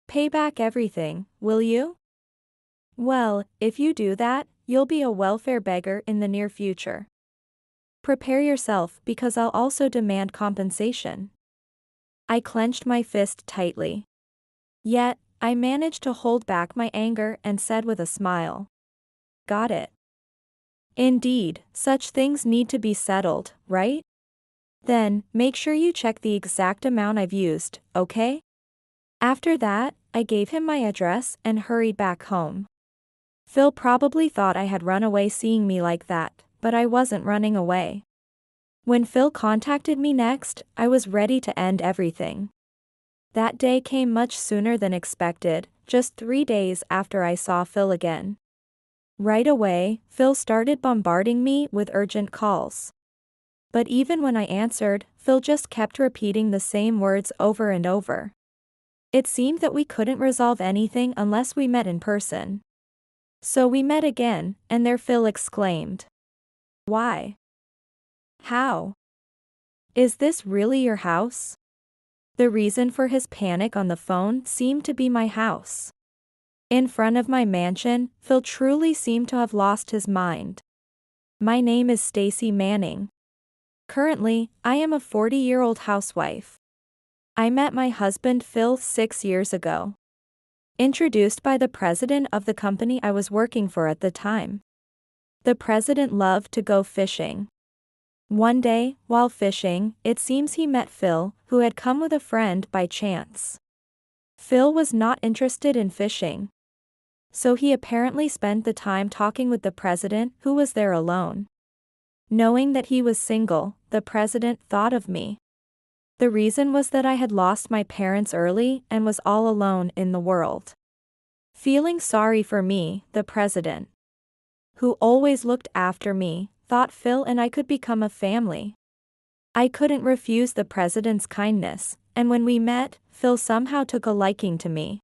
Pay back everything, will you? Well, if you do that, you'll be a welfare beggar in the near future. Prepare yourself because I'll also demand compensation. I clenched my fist tightly. Yet, I managed to hold back my anger and said with a smile. Got it. Indeed, such things need to be settled, right? Then, make sure you check the exact amount I've used, okay? After that, I gave him my address and hurried back home. Phil probably thought I had run away seeing me like that, but I wasn't running away. When Phil contacted me next, I was ready to end everything. That day came much sooner than expected, just 3 days after I saw Phil again. Right away, Phil started bombarding me with urgent calls. But even when I answered, Phil just kept repeating the same words over and over. It seemed that we couldn't resolve anything unless we met in person. So we met again, and there Phil exclaimed. Why? How? Is this really your house? The reason for his panic on the phone seemed to be my house. In front of my mansion, Phil truly seemed to have lost his mind. My name is Stacy Manning. Currently, I am a 40-year-old housewife. I met my husband Phil 6 years ago. Introduced by the president of the company I was working for at the time. The president loved to go fishing. One day, while fishing, it seems he met Phil, who had come with a friend by chance. Phil was not interested in fishing. So he apparently spent the time talking with the president, who was there alone. Knowing that he was single, the president thought of me. The reason was that I had lost my parents early and was all alone in the world. Feeling sorry for me, the president, who always looked after me, thought Phil and I could become a family. I couldn't refuse the president's kindness, and when we met, Phil somehow took a liking to me.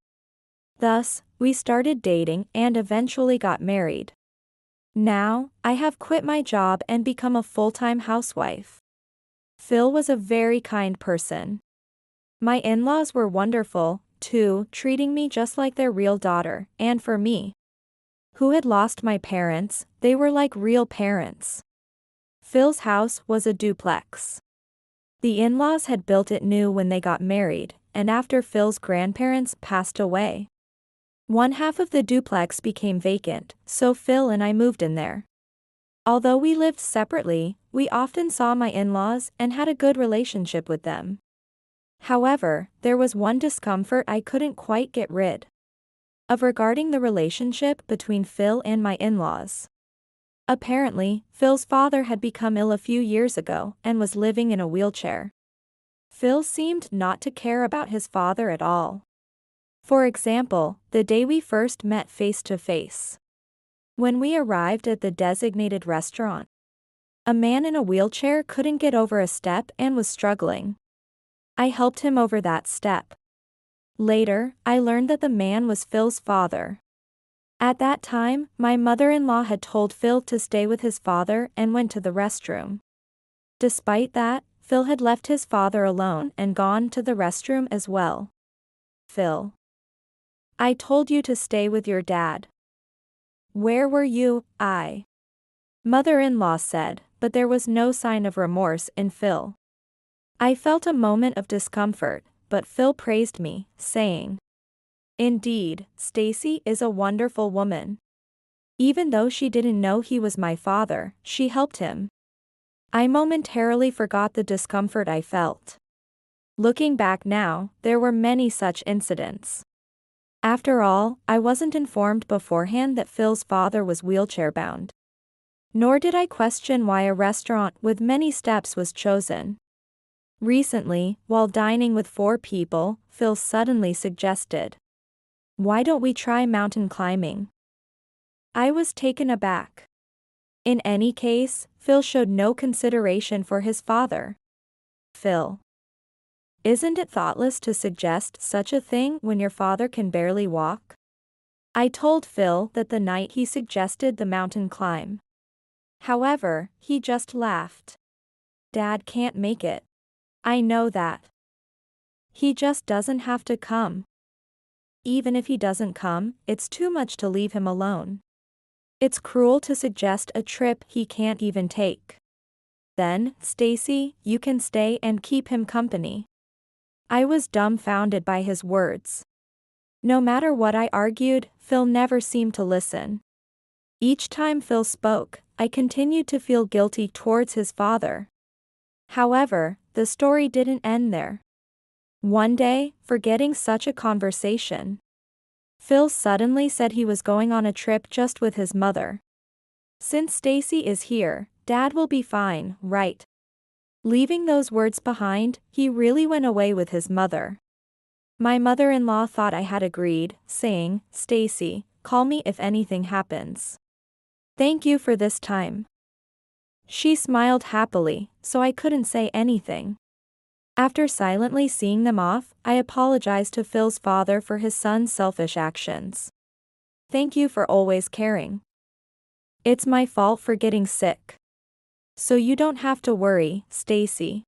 Thus, we started dating and eventually got married. Now, I have quit my job and become a full-time housewife. Phil was a very kind person. My in-laws were wonderful, too, treating me just like their real daughter, and for me, who had lost my parents, they were like real parents. Phil's house was a duplex. The in-laws had built it new when they got married, and after Phil's grandparents passed away. One half of the duplex became vacant, so Phil and I moved in there. Although we lived separately, we often saw my in-laws and had a good relationship with them. However, there was one discomfort I couldn't quite get rid of regarding the relationship between Phil and my in-laws. Apparently, Phil's father had become ill a few years ago and was living in a wheelchair. Phil seemed not to care about his father at all. For example, the day we first met face to face. When we arrived at the designated restaurant, a man in a wheelchair couldn't get over a step and was struggling. I helped him over that step. Later, I learned that the man was Phil's father. At that time, my mother-in-law had told Phil to stay with his father and went to the restroom. Despite that, Phil had left his father alone and gone to the restroom as well. Phil. I told you to stay with your dad. Where were you? Mother-in-law said, but there was no sign of remorse in Phil. I felt a moment of discomfort, but Phil praised me, saying, Indeed, Stacy is a wonderful woman. Even though she didn't know he was my father, she helped him. I momentarily forgot the discomfort I felt. Looking back now, there were many such incidents. After all, I wasn't informed beforehand that Phil's father was wheelchair-bound. Nor did I question why a restaurant with many steps was chosen. Recently, while dining with 4 people, Phil suddenly suggested, "Why don't we try mountain climbing?" I was taken aback. In any case, Phil showed no consideration for his father. Phil. Isn't it thoughtless to suggest such a thing when your father can barely walk? I told Phil that the night he suggested the mountain climb. However, he just laughed. Dad can't make it. I know that. He just doesn't have to come. Even if he doesn't come, it's too much to leave him alone. It's cruel to suggest a trip he can't even take. Then, Stacy, you can stay and keep him company. I was dumbfounded by his words. No matter what I argued, Phil never seemed to listen. Each time Phil spoke, I continued to feel guilty towards his father. However, the story didn't end there. One day, forgetting such a conversation, Phil suddenly said he was going on a trip just with his mother. Since Stacy is here, Dad will be fine, right? Leaving those words behind, he really went away with his mother. My mother-in-law thought I had agreed, saying, "Stacy, call me if anything happens. Thank you for this time." She smiled happily, so I couldn't say anything. After silently seeing them off, I apologized to Phil's father for his son's selfish actions. "Thank you for always caring. It's my fault for getting sick. So you don't have to worry, Stacy."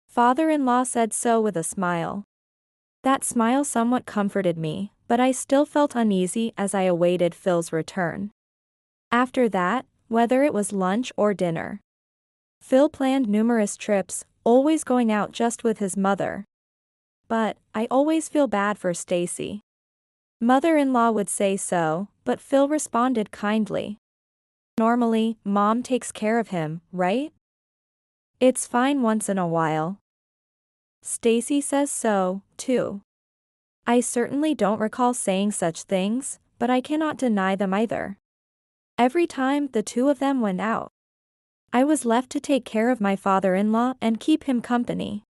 Father-in-law said so with a smile. That smile somewhat comforted me, but I still felt uneasy as I awaited Phil's return. After that, whether it was lunch or dinner, Phil planned numerous trips, always going out just with his mother. But I always feel bad for Stacy. Mother-in-law would say so, but Phil responded kindly. "Normally, Mom takes care of him, right? It's fine once in a while." Stacy says so, too. I certainly don't recall saying such things, but I cannot deny them either. Every time the two of them went out, I was left to take care of my father-in-law and keep him company.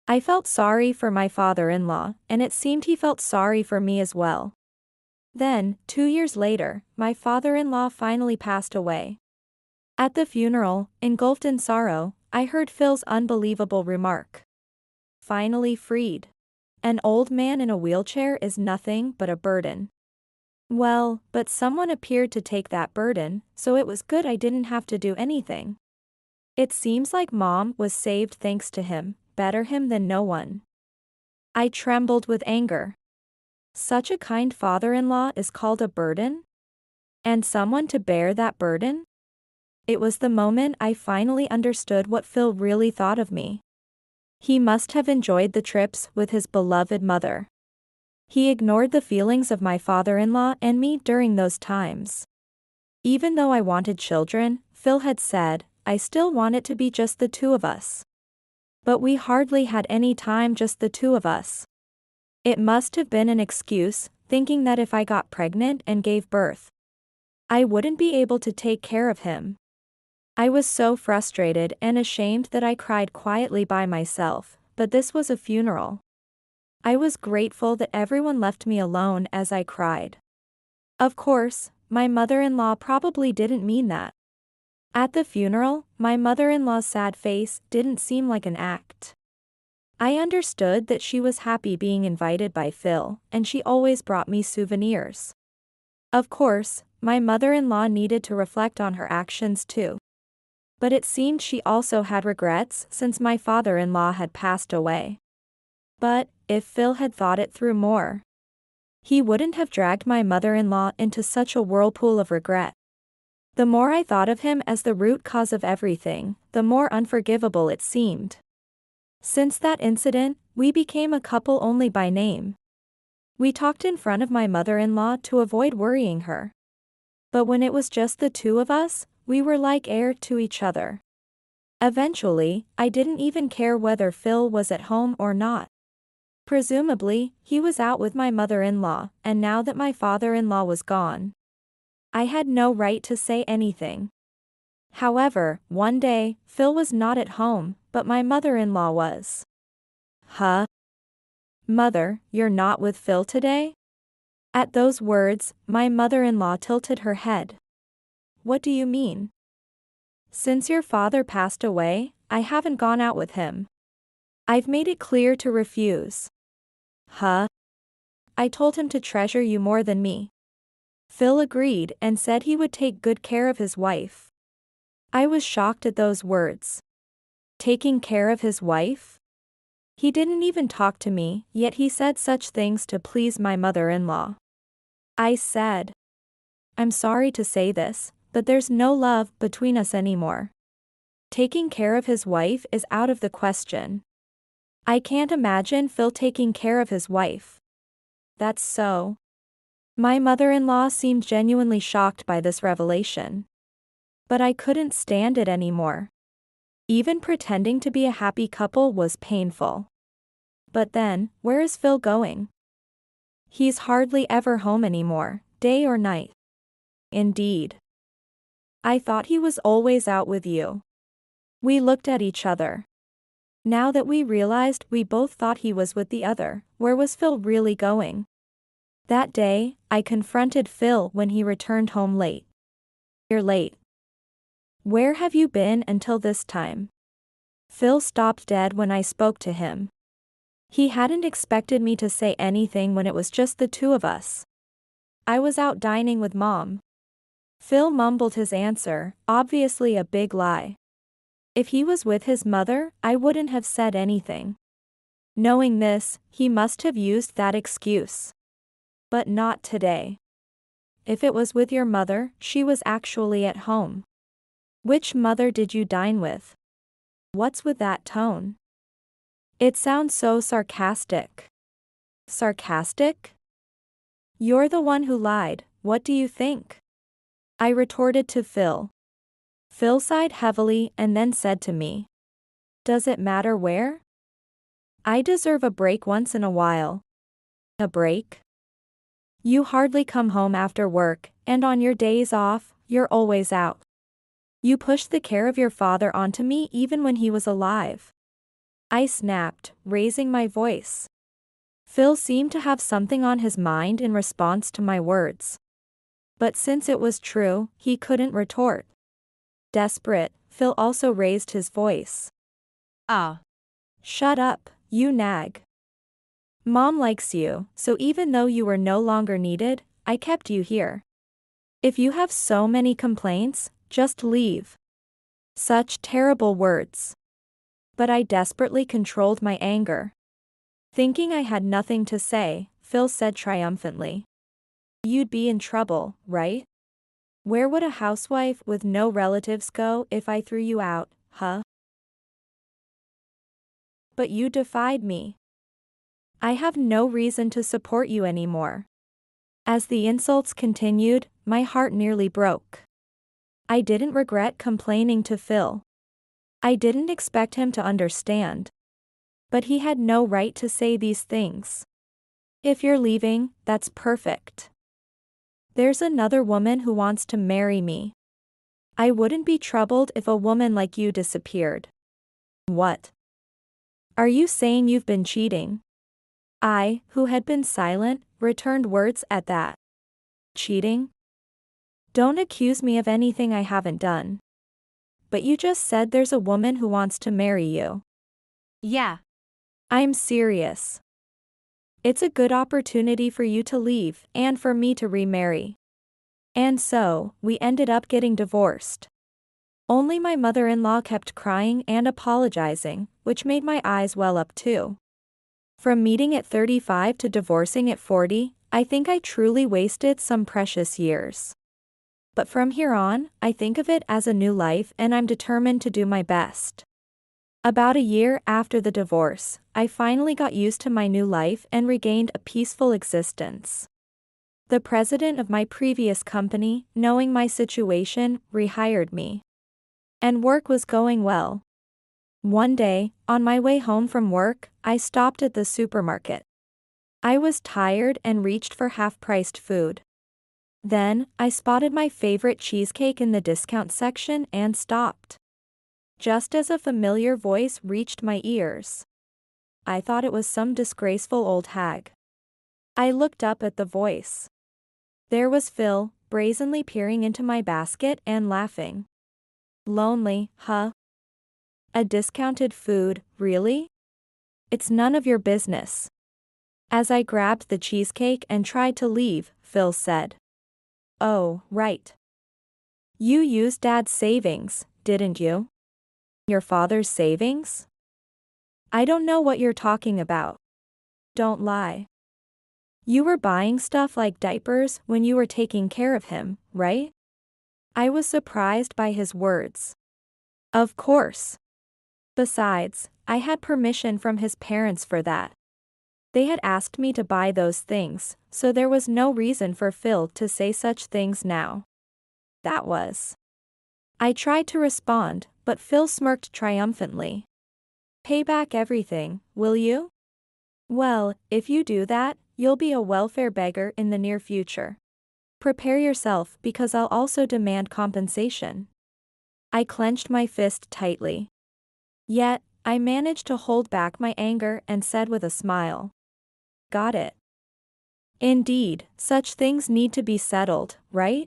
I felt sorry for my father-in-law, and it seemed he felt sorry for me as well. Then, 2 years later, my father-in-law finally passed away. At the funeral, engulfed in sorrow, I heard Phil's unbelievable remark. "Finally freed. An old man in a wheelchair is nothing but a burden." Well, but someone appeared to take that burden, so it was good I didn't have to do anything. It seems like Mom was saved thanks to him, better him than no one. I trembled with anger. Such a kind father-in-law is called a burden? And someone to bear that burden? It was the moment I finally understood what Phil really thought of me. He must have enjoyed the trips with his beloved mother. He ignored the feelings of my father-in-law and me during those times. Even though I wanted children, Phil had said, I still want it to be just the two of us. But we hardly had any time just the two of us. It must have been an excuse, thinking that if I got pregnant and gave birth, I wouldn't be able to take care of him. I was so frustrated and ashamed that I cried quietly by myself, but this was a funeral. I was grateful that everyone left me alone as I cried. Of course, my mother-in-law probably didn't mean that. At the funeral, my mother-in-law's sad face didn't seem like an act. I understood that she was happy being invited by Phil, and she always brought me souvenirs. Of course, my mother-in-law needed to reflect on her actions too. But it seemed she also had regrets since my father-in-law had passed away. But, if Phil had thought it through more, he wouldn't have dragged my mother-in-law into such a whirlpool of regret. The more I thought of him as the root cause of everything, the more unforgivable it seemed. Since that incident, we became a couple only by name. We talked in front of my mother-in-law to avoid worrying her. But when it was just the two of us, we were like air to each other. Eventually, I didn't even care whether Phil was at home or not. Presumably, he was out with my mother-in-law, and now that my father-in-law was gone, I had no right to say anything. However, one day, Phil was not at home, but my mother-in-law was. Huh? Mother, you're not with Phil today? At those words, my mother-in-law tilted her head. What do you mean? Since your father passed away, I haven't gone out with him. I've made it clear to refuse. Huh? I told him to treasure you more than me. Phil agreed and said he would take good care of his wife. I was shocked at those words. Taking care of his wife? He didn't even talk to me, yet he said such things to please my mother-in-law. I said, I'm sorry to say this, but there's no love between us anymore. Taking care of his wife is out of the question. I can't imagine Phil taking care of his wife. That's so. My mother-in-law seemed genuinely shocked by this revelation. But I couldn't stand it anymore. Even pretending to be a happy couple was painful. But then, where is Phil going? He's hardly ever home anymore, day or night. Indeed. I thought he was always out with you. We looked at each other. Now that we realized we both thought he was with the other, where was Phil really going? That day, I confronted Phil when he returned home late. You're late. Where have you been until this time? Phil stopped dead when I spoke to him. He hadn't expected me to say anything when it was just the two of us. I was out dining with Mom. Phil mumbled his answer, obviously a big lie. If he was with his mother, I wouldn't have said anything. Knowing this, he must have used that excuse. But not today. If it was with your mother, she was actually at home. Which mother did you dine with? What's with that tone? It sounds so sarcastic. Sarcastic? You're the one who lied, what do you think? I retorted to Phil. Phil sighed heavily and then said to me, does it matter where? I deserve a break once in a while. A break? You hardly come home after work, and on your days off, you're always out. You pushed the care of your father onto me even when he was alive. I snapped, raising my voice. Phil seemed to have something on his mind in response to my words. But since it was true, he couldn't retort. Desperate, Phil also raised his voice. Shut up, you nag. Mom likes you, so even though you were no longer needed, I kept you here. If you have so many complaints, just leave. Such terrible words. But I desperately controlled my anger. Thinking I had nothing to say, Phil said triumphantly. You'd be in trouble, right? Where would a housewife with no relatives go if I threw you out, huh? But you defied me. I have no reason to support you anymore. As the insults continued, my heart nearly broke. I didn't regret complaining to Phil. I didn't expect him to understand. But he had no right to say these things. If you're leaving, that's perfect. There's another woman who wants to marry me. I wouldn't be troubled if a woman like you disappeared. What? Are you saying you've been cheating? I, who had been silent, returned words at that. Cheating? Don't accuse me of anything I haven't done. But you just said there's a woman who wants to marry you. Yeah. I'm serious. It's a good opportunity for you to leave and for me to remarry. And so, we ended up getting divorced. Only my mother-in-law kept crying and apologizing, which made my eyes well up too. From meeting at 35 to divorcing at 40, I think I truly wasted some precious years. But from here on, I think of it as a new life and I'm determined to do my best. About a year after the divorce, I finally got used to my new life and regained a peaceful existence. The president of my previous company, knowing my situation, rehired me. And work was going well. One day, on my way home from work, I stopped at the supermarket. I was tired and reached for half-priced food. Then, I spotted my favorite cheesecake in the discount section and stopped. Just as a familiar voice reached my ears. I thought it was some disgraceful old hag. I looked up at the voice. There was Phil, brazenly peering into my basket and laughing. Lonely, huh? A discounted food, really? It's none of your business. As I grabbed the cheesecake and tried to leave, Phil said. Oh, right. You used Dad's savings, didn't you? Your father's savings? I don't know what you're talking about. Don't lie. You were buying stuff like diapers when you were taking care of him, right? I was surprised by his words. Of course. Besides, I had permission from his parents for that. They had asked me to buy those things, so there was no reason for Phil to say such things now. That was. I tried to respond, but Phil smirked triumphantly. Pay back everything, will you? Well, if you do that, you'll be a welfare beggar in the near future. Prepare yourself because I'll also demand compensation. I clenched my fist tightly. Yet, I managed to hold back my anger and said with a smile. Got it. Indeed, such things need to be settled, right?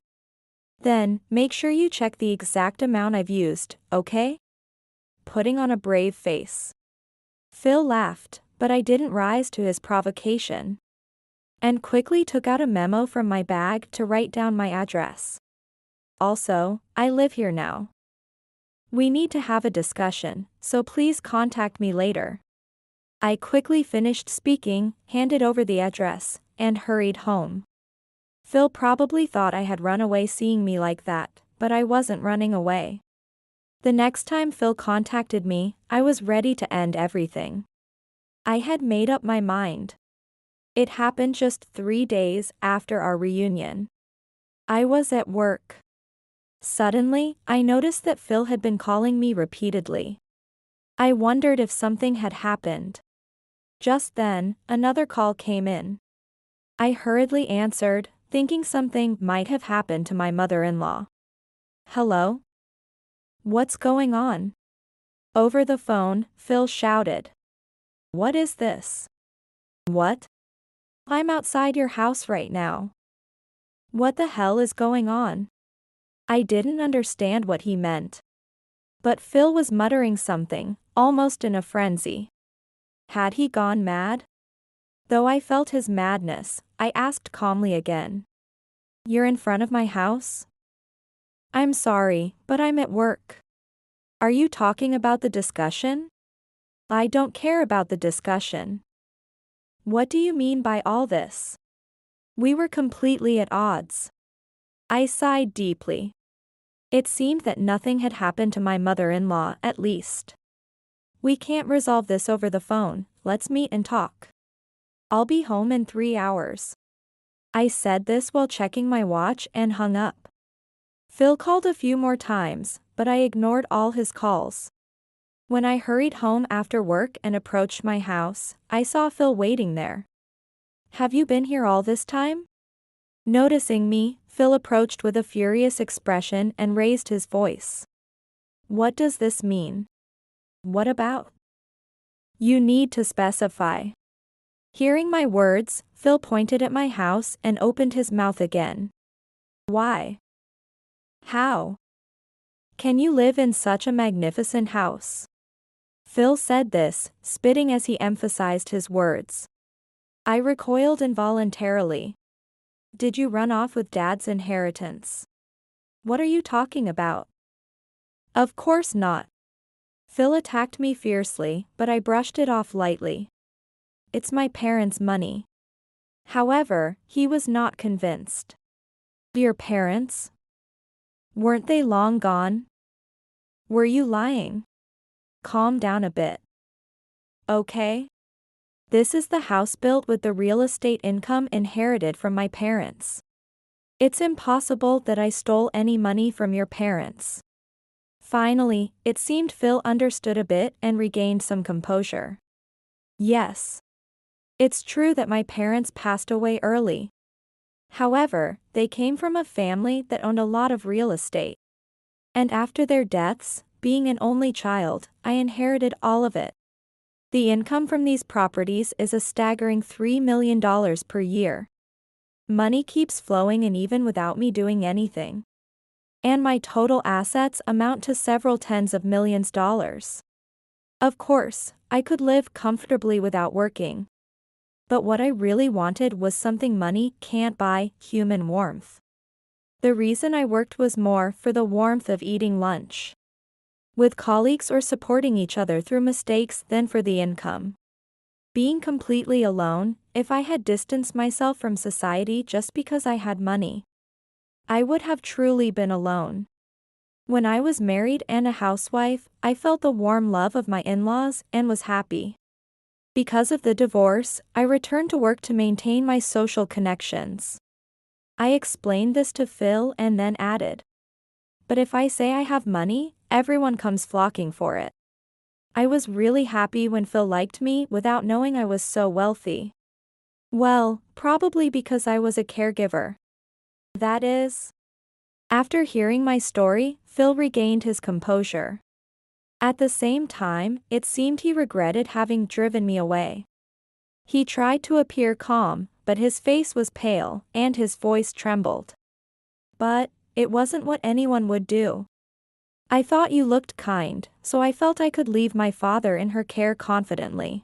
Then, make sure you check the exact amount I've used, okay? Putting on a brave face. Phil laughed, but I didn't rise to his provocation. And quickly took out a memo from my bag to write down my address. Also, I live here now. We need to have a discussion, so please contact me later. I quickly finished speaking, handed over the address, and hurried home. Phil probably thought I had run away seeing me like that, but I wasn't running away. The next time Phil contacted me, I was ready to end everything. I had made up my mind. It happened just 3 days after our reunion. I was at work. Suddenly, I noticed that Phil had been calling me repeatedly. I wondered if something had happened. Just then, another call came in. I hurriedly answered, thinking something might have happened to my mother-in-law. Hello? What's going on? Over the phone, Phil shouted. What is this? What? I'm outside your house right now. What the hell is going on? I didn't understand what he meant. But Phil was muttering something, almost in a frenzy. Had he gone mad? Though I felt his madness, I asked calmly again. You're in front of my house? I'm sorry, but I'm at work. Are you talking about the discussion? I don't care about the discussion. What do you mean by all this? We were completely at odds. I sighed deeply. It seemed that nothing had happened to my mother-in-law, at least. We can't resolve this over the phone, let's meet and talk. I'll be home in 3 hours. I said this while checking my watch and hung up. Phil called a few more times, but I ignored all his calls. When I hurried home after work and approached my house, I saw Phil waiting there. Have you been here all this time? Noticing me, Phil approached with a furious expression and raised his voice. What does this mean? What about? You need to specify. Hearing my words, Phil pointed at my house and opened his mouth again. Why? How? Can you live in such a magnificent house? Phil said this, spitting as he emphasized his words. I recoiled involuntarily. Did you run off with Dad's inheritance? What are you talking about? Of course not. Phil attacked me fiercely, but I brushed it off lightly. It's my parents' money. However, he was not convinced. Your parents? Weren't they long gone? Were you lying? Calm down a bit. Okay? This is the house built with the real estate income inherited from my parents. It's impossible that I stole any money from your parents. Finally, it seemed Phil understood a bit and regained some composure. Yes. It's true that my parents passed away early. However, they came from a family that owned a lot of real estate. And after their deaths, being an only child, I inherited all of it. The income from these properties is a staggering $3 million per year. Money keeps flowing in even without me doing anything. And my total assets amount to several tens of millions of dollars. Of course, I could live comfortably without working. But what I really wanted was something money can't buy, human warmth. The reason I worked was more for the warmth of eating lunch. with colleagues or supporting each other through mistakes than for the income. Being completely alone, if I had distanced myself from society just because I had money, I would have truly been alone. When I was married and a housewife, I felt the warm love of my in-laws and was happy. Because of the divorce, I returned to work to maintain my social connections. I explained this to Phil and then added, "But if I say I have money, everyone comes flocking for it." I was really happy when Phil liked me without knowing I was so wealthy. Well, probably because I was a caregiver. That is. After hearing my story, Phil regained his composure. At the same time, it seemed he regretted having driven me away. He tried to appear calm, but his face was pale, and his voice trembled. "But it wasn't what anyone would do. I thought you looked kind, so I felt I could leave my father in her care confidently."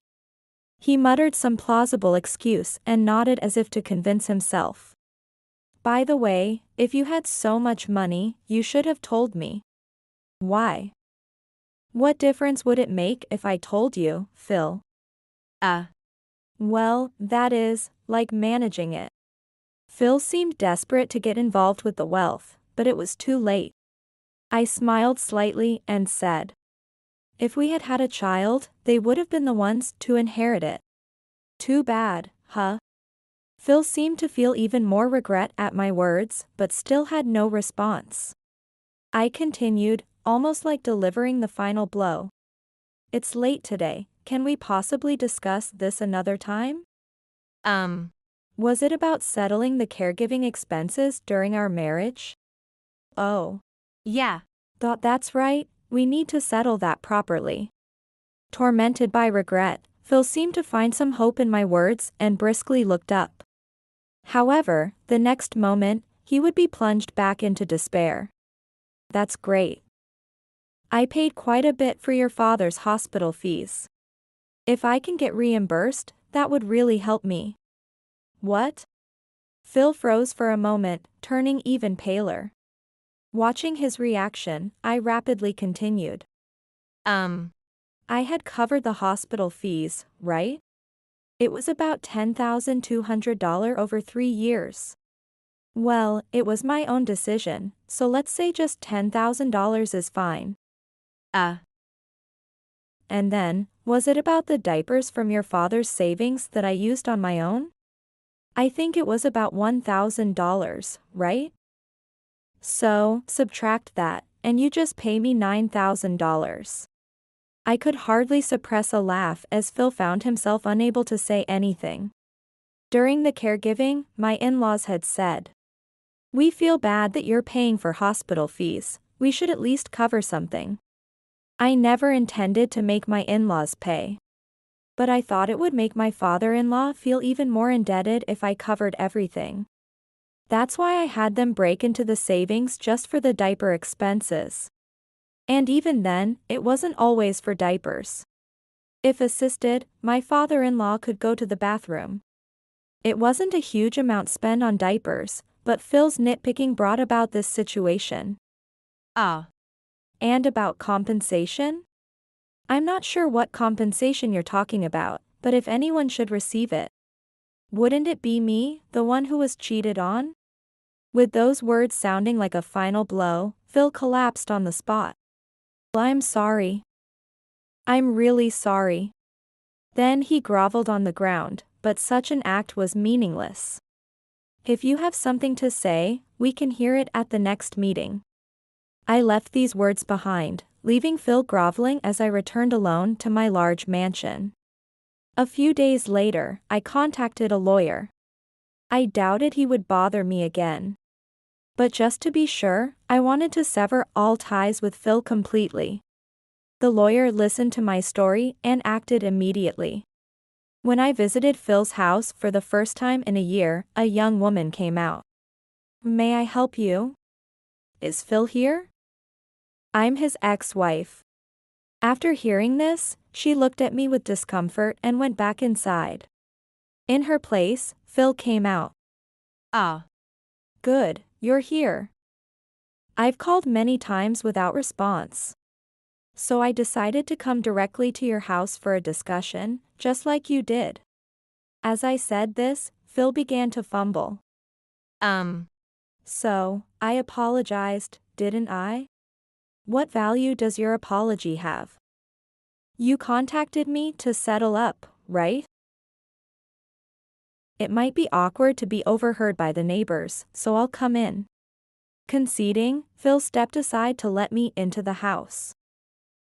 He muttered some plausible excuse and nodded as if to convince himself. "By the way, if you had so much money, you should have told me." "Why?" "What difference would it make if I told you, Phil?" Well, that is, like managing it." Phil seemed desperate to get involved with the wealth, but it was too late. I smiled slightly and said, "If we had had a child, they would have been the ones to inherit it." "Too bad, huh?" Phil seemed to feel even more regret at my words, but still had no response. I continued, almost like delivering the final blow. "It's late today, can we possibly discuss this another time?" Was it about settling the caregiving expenses during our marriage? "Oh. Yeah. That's right, we need to settle that properly." Tormented by regret, Phil seemed to find some hope in my words and briskly looked up. However, the next moment, he would be plunged back into despair. "That's great. I paid quite a bit for your father's hospital fees. If I can get reimbursed, that would really help me." "What?" Phil froze for a moment, turning even paler. Watching his reaction, I rapidly continued. I had covered the hospital fees, right? It was about $10,200 over 3 years. Well, it was my own decision, so let's say just $10,000 is fine. And then, was it about the diapers from your father's savings that I used on my own? I think it was about $1,000, right? So, subtract that, and you just pay me $9,000. I could hardly suppress a laugh as Phil found himself unable to say anything. During the caregiving, my in-laws had said, "We feel bad that you're paying for hospital fees, we should at least cover something." I never intended to make my in-laws pay. But I thought it would make my father-in-law feel even more indebted if I covered everything. That's why I had them break into the savings just for the diaper expenses. And even then, it wasn't always for diapers. If assisted, my father-in-law could go to the bathroom. It wasn't a huge amount spent on diapers, but Phil's nitpicking brought about this situation. And about compensation? I'm not sure what compensation you're talking about, but if anyone should receive it, wouldn't it be me, the one who was cheated on? With those words sounding like a final blow, Phil collapsed on the spot. "I'm sorry. I'm really sorry." Then he groveled on the ground, but such an act was meaningless. "If you have something to say, we can hear it at the next meeting." I left these words behind, leaving Phil groveling as I returned alone to my large mansion. A few days later, I contacted a lawyer. I doubted he would bother me again. But just to be sure, I wanted to sever all ties with Phil completely. The lawyer listened to my story and acted immediately. When I visited Phil's house for the first time in a year, a young woman came out. "May I help you? Is Phil here?" "I'm his ex-wife." After hearing this, she looked at me with discomfort and went back inside. In her place, Phil came out. "Good, you're here. I've called many times without response." So I decided to come directly to your house for a discussion, just like you did. As I said this, Phil began to fumble. So, I apologized, didn't I? What value does your apology have? You contacted me to settle up, right? It might be awkward to be overheard by the neighbors, so I'll come in. Conceding, Phil stepped aside to let me into the house.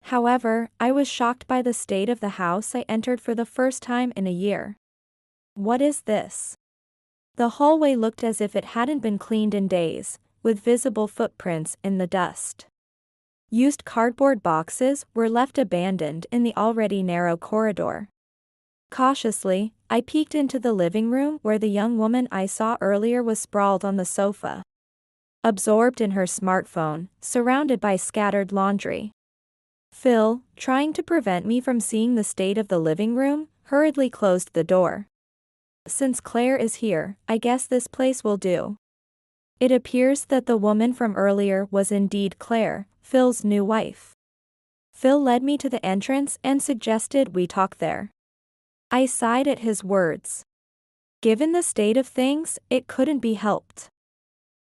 However, I was shocked by the state of the house I entered for the first time in a year. What is this? The hallway looked as if it hadn't been cleaned in days, with visible footprints in the dust. Used cardboard boxes were left abandoned in the already narrow corridor. Cautiously, I peeked into the living room where the young woman I saw earlier was sprawled on the sofa, absorbed in her smartphone, surrounded by scattered laundry. Phil, trying to prevent me from seeing the state of the living room, hurriedly closed the door. Since Claire is here, I guess this place will do. It appears that the woman from earlier was indeed Claire, Phil's new wife. Phil led me to the entrance and suggested we talk there. I sighed at his words. Given the state of things, it couldn't be helped.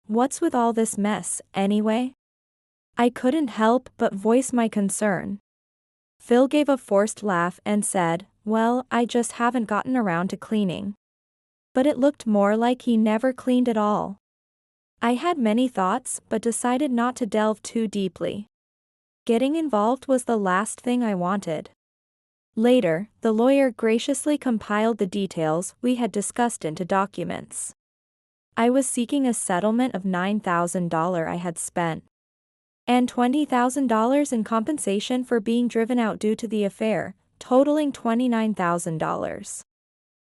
What's with all this mess, anyway? I couldn't help but voice my concern. Phil gave a forced laugh and said, "Well, I just haven't gotten around to cleaning." But it looked more like he never cleaned at all. I had many thoughts but decided not to delve too deeply. Getting involved was the last thing I wanted. Later, the lawyer graciously compiled the details we had discussed into documents. I was seeking a settlement of $9,000 I had spent, and $20,000 in compensation for being driven out due to the affair, totaling $29,000.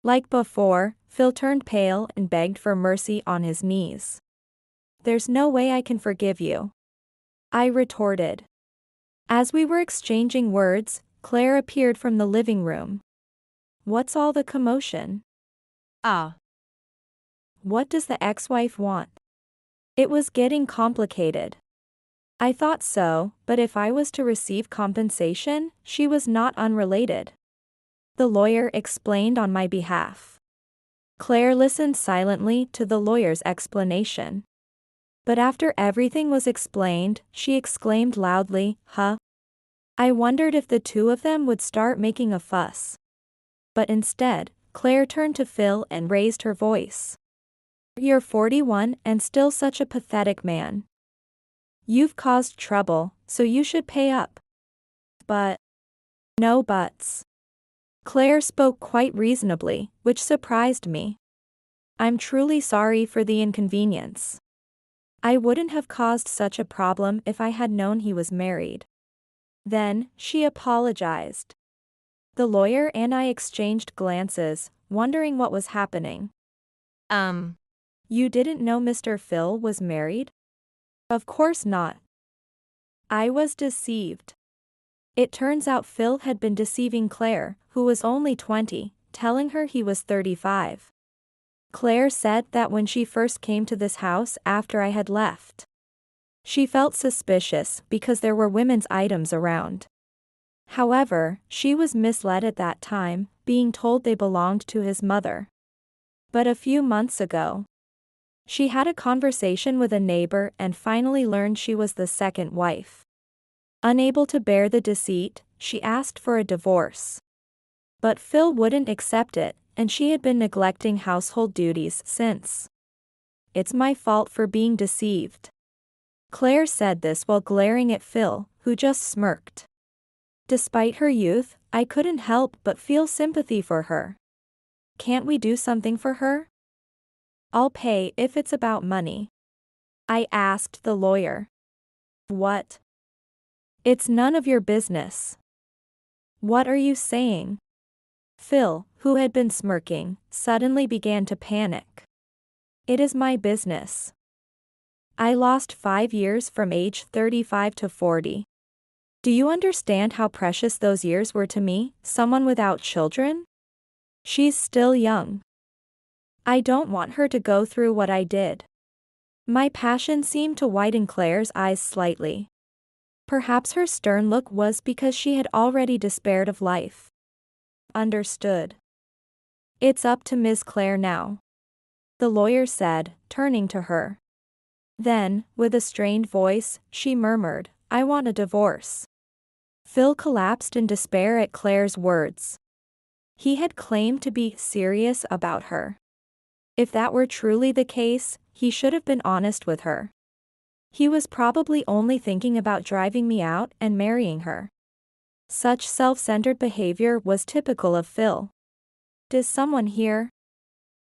Like before, Phil turned pale and begged for mercy on his knees. "There's no way I can forgive you," I retorted. As we were exchanging words, Claire appeared from the living room. "What's all the commotion? What does the ex-wife want?" It was getting complicated. I thought so, but if I was to receive compensation, she was not unrelated. The lawyer explained on my behalf. Claire listened silently to the lawyer's explanation. But after everything was explained, she exclaimed loudly, "Huh?" I wondered if the two of them would start making a fuss. But instead, Claire turned to Phil and raised her voice. "You're 41 and still such a pathetic man. You've caused trouble, so you should pay up." But no buts. Claire spoke quite reasonably, which surprised me. "I'm truly sorry for the inconvenience. I wouldn't have caused such a problem if I had known he was married." Then, she apologized. The lawyer and I exchanged glances, wondering what was happening. You didn't know Mr. Phil was married?" "Of course not." I was deceived. It turns out Phil had been deceiving Claire, who was only 20, telling her he was 35. Claire said that when she first came to this house after I had left, she felt suspicious because there were women's items around. However, she was misled at that time, being told they belonged to his mother. But a few months ago, she had a conversation with a neighbor and finally learned she was the second wife. Unable to bear the deceit, she asked for a divorce. But Phil wouldn't accept it, and she had been neglecting household duties since. "It's my fault for being deceived." Claire said this while glaring at Phil, who just smirked. Despite her youth, I couldn't help but feel sympathy for her. "Can't we do something for her?" "I'll pay if it's about money," I asked the lawyer. "What?" "It's none of your business." "What are you saying?" Phil, who had been smirking, suddenly began to panic. "It is my business. I lost 5 years from age 35 to 40. Do you understand how precious those years were to me, someone without children? She's still young. I don't want her to go through what I did." My passion seemed to widen Claire's eyes slightly. Perhaps her stern look was because she had already despaired of life. Understood. It's up to Ms. Claire now, the lawyer said, turning to her. Then, with a strained voice, she murmured, "I want a divorce." Phil collapsed in despair at Claire's words. He had claimed to be serious about her. If that were truly the case, he should have been honest with her. He was probably only thinking about driving me out and marrying her. Such self-centered behavior was typical of Phil. "Is someone here?"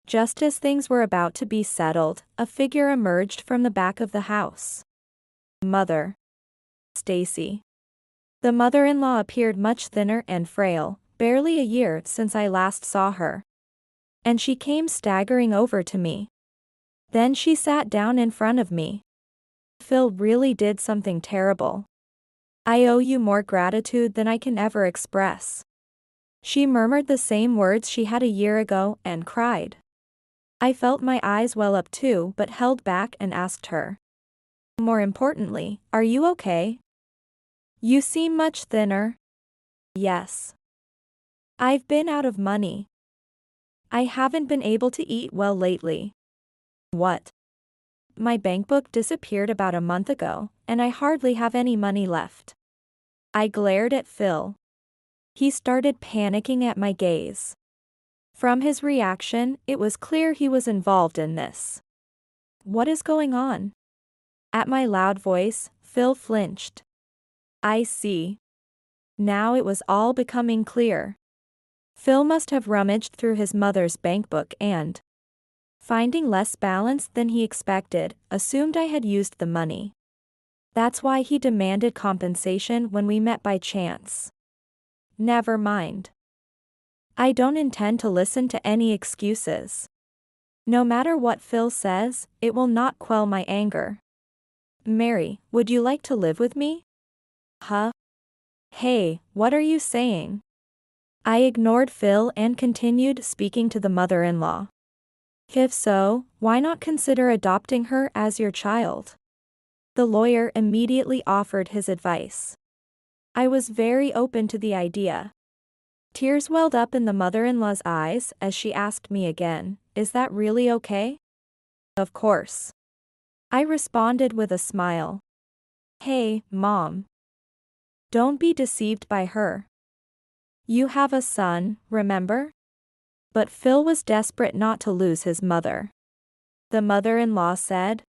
Just as things were about to be settled, a figure emerged from the back of the house. Mother. Stacy. The mother-in-law appeared much thinner and frail, barely a year since I last saw her. And she came staggering over to me. Then she sat down in front of me. "Phil really did something terrible. I owe you more gratitude than I can ever express." She murmured the same words she had a year ago and cried. I felt my eyes well up too, but held back and asked her. More importantly, "Are you okay? You seem much thinner." "Yes. I've been out of money. I haven't been able to eat well lately." "What?" "My bank book disappeared about a month ago, and I hardly have any money left." I glared at Phil. He started panicking at my gaze. From his reaction, it was clear he was involved in this. "What is going on?" At my loud voice, Phil flinched. I see. Now it was all becoming clear. Phil must have rummaged through his mother's bank book and, finding less balance than he expected, assumed I had used the money. That's why he demanded compensation when we met by chance. Never mind. I don't intend to listen to any excuses. No matter what Phil says, it will not quell my anger. "Mary, would you like to live with me?" "Huh? Hey, what are you saying?" I ignored Phil and continued speaking to the mother-in-law. "If so, why not consider adopting her as your child?" The lawyer immediately offered his advice. I was very open to the idea. Tears welled up in the mother-in-law's eyes as she asked me again, "Is that really okay?" "Of course." I responded with a smile. "Hey, Mom. Don't be deceived by her. You have a son, remember?" But Phil was desperate not to lose his mother. The mother-in-law said,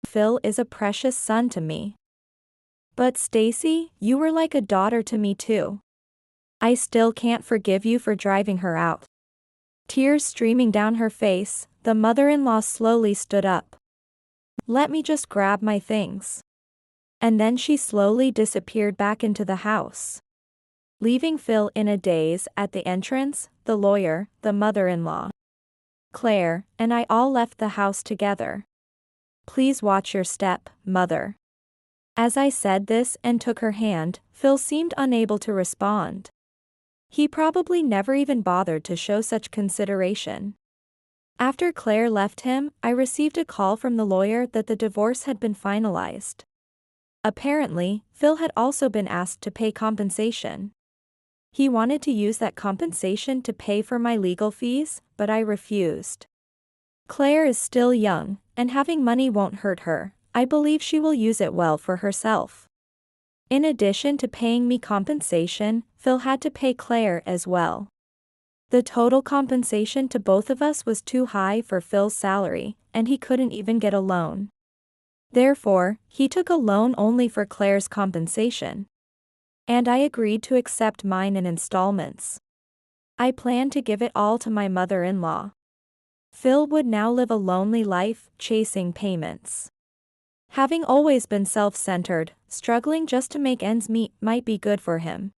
"Phil is a precious son to me." "But Stacy, you were like a daughter to me too. I still can't forgive you for driving her out." Tears streaming down her face, the mother-in-law slowly stood up. "Let me just grab my things." And then she slowly disappeared back into the house, leaving Phil in a daze. At the entrance, the lawyer, the mother-in-law, Claire, and I all left the house together. "Please watch your step, Mother." As I said this and took her hand, Phil seemed unable to respond. He probably never even bothered to show such consideration. After Claire left him, I received a call from the lawyer that the divorce had been finalized. Apparently, Phil had also been asked to pay compensation. He wanted to use that compensation to pay for my legal fees, but I refused. Claire is still young, and having money won't hurt her. I believe she will use it well for herself. In addition to paying me compensation, Phil had to pay Claire as well. The total compensation to both of us was too high for Phil's salary, and he couldn't even get a loan. Therefore, he took a loan only for Claire's compensation. And I agreed to accept mine in installments. I planned to give it all to my mother-in-law. Phil would now live a lonely life, chasing payments. Having always been self-centered, struggling just to make ends meet might be good for him.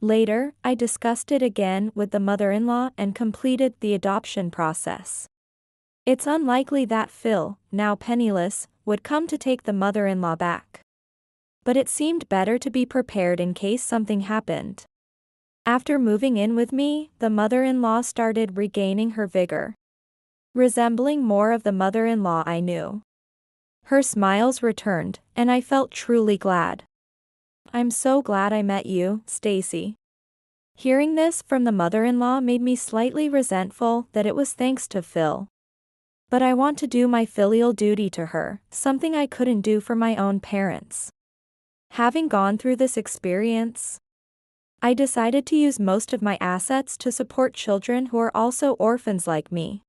Later, I discussed it again with the mother-in-law and completed the adoption process. It's unlikely that Phil, now penniless, would come to take the mother-in-law back. But it seemed better to be prepared in case something happened. After moving in with me, the mother-in-law started regaining her vigor, resembling more of the mother-in-law I knew. Her smiles returned, and I felt truly glad. I'm so glad I met you, Stacy. Hearing this from the mother-in-law made me slightly resentful that it was thanks to Phil. But I want to do my filial duty to her, something I couldn't do for my own parents. Having gone through this experience, I decided to use most of my assets to support children who are also orphans like me,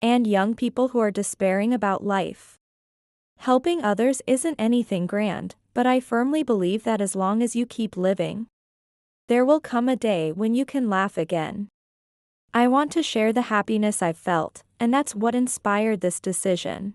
and young people who are despairing about life. Helping others isn't anything grand, but I firmly believe that as long as you keep living, there will come a day when you can laugh again. I want to share the happiness I've felt, and that's what inspired this decision.